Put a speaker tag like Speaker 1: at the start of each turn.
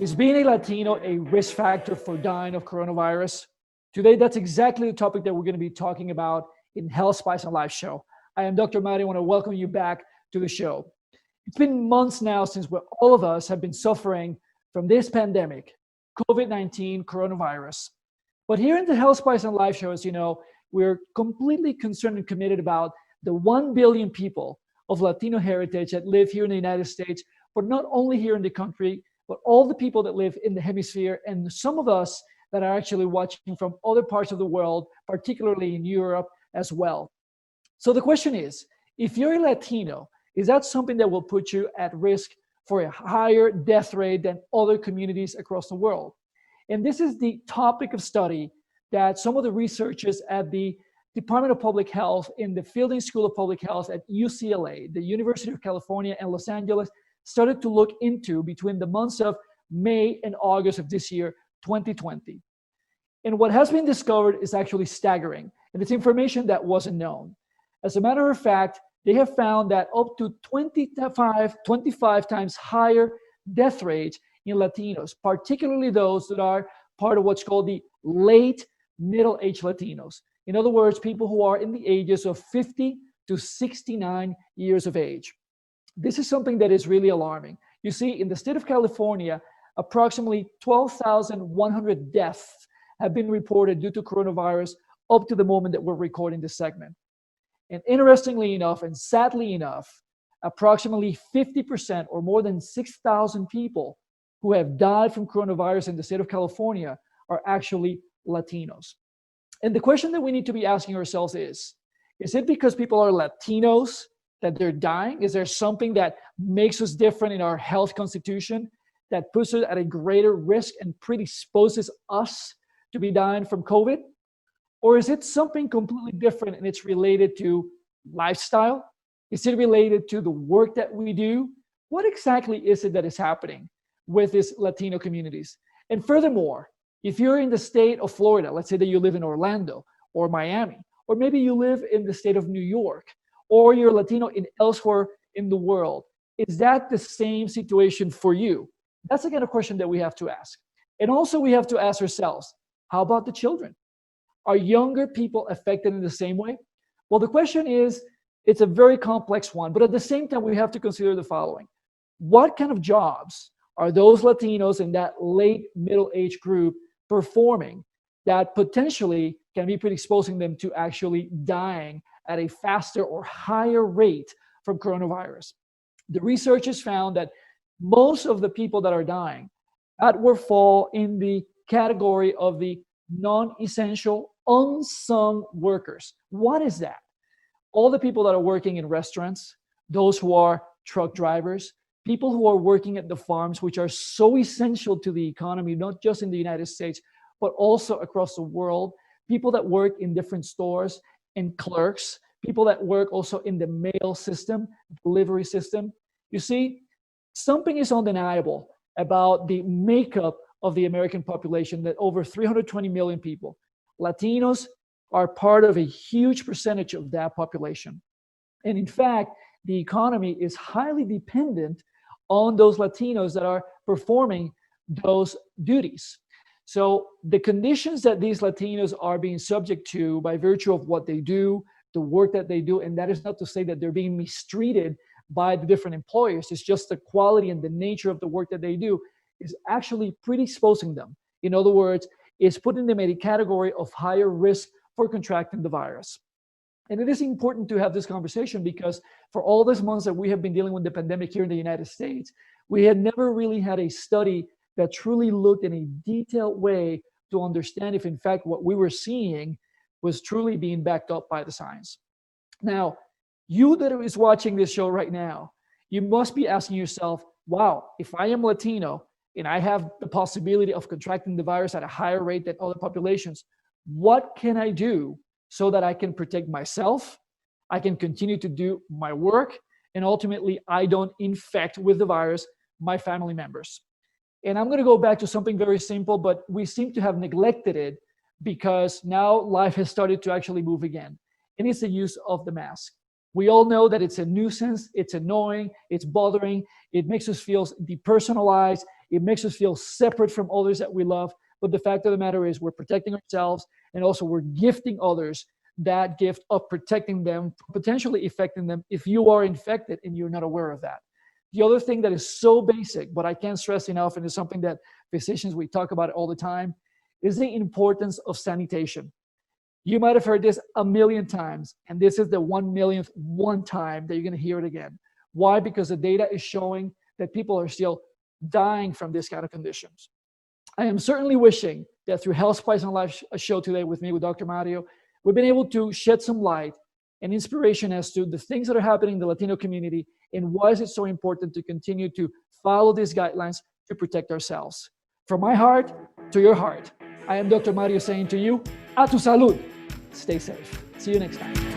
Speaker 1: Is being a Latino a risk factor for dying of coronavirus? Today, that's exactly the topic that we're going to be talking about in Health, Spice, and Life show. I am Dr. Mari. I want to welcome you back to the show. It's been months now since all of us have been suffering from this pandemic, COVID-19 coronavirus. But here in the Health, Spice, and Life show, as you know, we're completely concerned and committed about the 1 billion people of Latino heritage that live here in the United States, but not only here in the country, but all the people that live in the hemisphere, and some of us that are actually watching from other parts of the world, particularly in Europe as well. So the question is, if you're a Latino, is that something that will put you at risk for a higher death rate than other communities across the world? And this is the topic of study that some of the researchers at the Department of Public Health in the Fielding School of Public Health at UCLA, the University of California, and Los Angeles started to look into between the months of May and August of this year, 2020. And what has been discovered is actually staggering, and it's information that wasn't known. As a matter of fact, they have found that up to 25 times higher death rates in Latinos, particularly those that are part of what's called the late middle-aged Latinos. In other words, people who are in the ages of 50 to 69 years of age. This is something that is really alarming. You see, in the state of California, approximately 12,100 deaths have been reported due to coronavirus up to the moment that we're recording this segment. And interestingly enough, and sadly enough, approximately 50% or more than 6,000 people who have died from coronavirus in the state of California are actually Latinos. And the question that we need to be asking ourselves is it because people are Latinos that they're dying? Is there something that makes us different in our health constitution that puts us at a greater risk and predisposes us to be dying from COVID? Or is it something completely different and it's related to lifestyle? Is it related to the work that we do? What exactly is it that is happening with these Latino communities? And furthermore, if you're in the state of Florida, let's say that you live in Orlando or Miami, or maybe you live in the state of New York, or you're Latino in elsewhere in the world, is that the same situation for you? That's the kind of question that we have to ask. And also we have to ask ourselves, how about the children? Are younger people affected in the same way? Well, the question is, it's a very complex one, but at the same time, we have to consider the following. What kind of jobs are those Latinos in that late middle age group performing that potentially can be predisposing them to actually dying at a faster or higher rate from coronavirus? The researchers found that most of the people that are dying that will fall in the category of the non-essential, unsung workers. What is that? All the people that are working in restaurants, those who are truck drivers, people who are working at the farms, which are so essential to the economy, not just in the United States, but also across the world, people that work in different stores and clerks, people that work also in the mail system, delivery system. You see, something is undeniable about the makeup of the American population, that over 320 million people, Latinos are part of a huge percentage of that population. And in fact, the economy is highly dependent on those Latinos that are performing those duties. So the conditions that these Latinos are being subject to by virtue of what they do, the work that they do, and that is not to say that they're being mistreated by the different employers, it's just the quality and the nature of the work that they do is actually predisposing them. In other words, is putting them in a category of higher risk for contracting the virus. And it is important to have this conversation because for all these months that we have been dealing with the pandemic here in the United States, we had never really had a study that truly looked in a detailed way to understand if in fact what we were seeing was truly being backed up by the science. Now, you that is watching this show right now, you must be asking yourself, wow, if I am Latino and I have the possibility of contracting the virus at a higher rate than other populations, what can I do so that I can protect myself, I can continue to do my work, and ultimately I don't infect with the virus my family members? And I'm going to go back to something very simple, but we seem to have neglected it because now life has started to actually move again. And it's the use of the mask. We all know that it's a nuisance, it's annoying, it's bothering, it makes us feel depersonalized, It makes us feel separate from others that we love. But the fact of the matter is, we're protecting ourselves, and also we're gifting others that gift of protecting them, potentially affecting them if you are infected and you're not aware of that. The other thing that is so basic, but I can't stress enough, and it's something that physicians, we talk about it all the time, is the importance of sanitation. You might have heard this a million times, and this is the 1 millionth one time that you're going to hear it again. Why? Because the data is showing that people are still dying from this kind of conditions. I am certainly wishing that through Health Spice on Life show today with me, with Dr. Mario, we've been able to shed some light and inspiration as to the things that are happening in the Latino community and why is it so important to continue to follow these guidelines to protect ourselves. From my heart to your heart, I am Dr. Mario saying to you, a tu salud. Stay safe. See you next time.